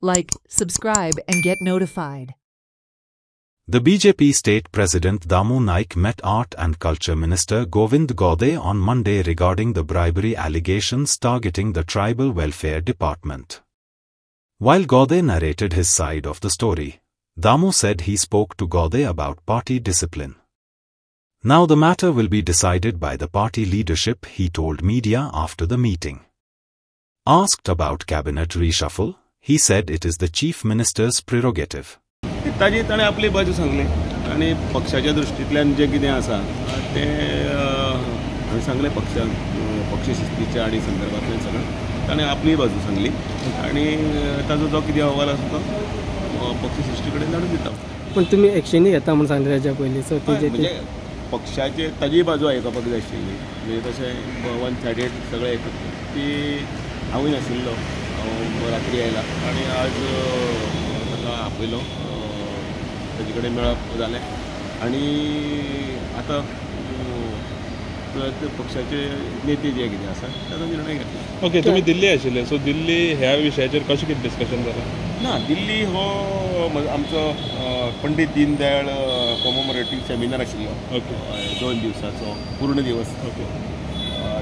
like, subscribe and get notified. The BJP state president Damu Naik met Art and Culture Minister Govind Gaude on Monday regarding the bribery allegations targeting the Tribal Welfare Department. While Gaude narrated his side of the story, Damu said he spoke to Gaude about party discipline. Now the matter will be decided by the party leadership, he told media after the meeting. Asked about cabinet reshuffle, he said it is the chief minister's prerogative. ताजी ताणें आपली बाजू सांगली आनी पक्षाच्या दृश्टींतल्यान जें कितें आसा तें हांवें सांगलें पक्ष शिस्तीच्या आनी संदर्भांतल्यान सगळें ताणें आपली बाजू सांगली आनी ताजो जो कितें अहवाल आसा तो पक्ष शिस्ती कडेन धाडून दिता. पण तुमी एक्शनूय घेता म्हूण सांगलें ताच्या पयलीं सो म्हणजे पक्षाचे ताजी बाजू आयकपाक जाय आशिल्ली म्हणजे तशें वन सायडेड सगळें ती हांवूय नाशिल्लो हांव रात्री आयला आनी आज ताका आपयलो ताजे कडेन मेळप जालें आनी आतां पक्षाचे नेते जे कितें आसा ताचो निर्णय घेतला. ओके, तुमी दिल्ली आशिल्ले, सो दिल्ली ह्या विशयाचेर कशें कितें डिस्कशन जालां? ना, दिल्ली हो आमचो पंडीत दीनदयाळ कॉमोमोरेटीव सेमिनार आशिल्लो. ओके, 2 दिवसाचो पूर्ण दिवस. ओके,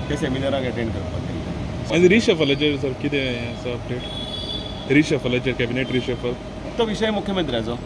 त्या सेमिनाराक अटेंड करपाक गेल्लो. आनी रिशफलाचेर सर कितें आसा अपडेट? रिशफलाचेर कॅबिनेट रिशफल तो विशय मुख्यमंत्र्याचो.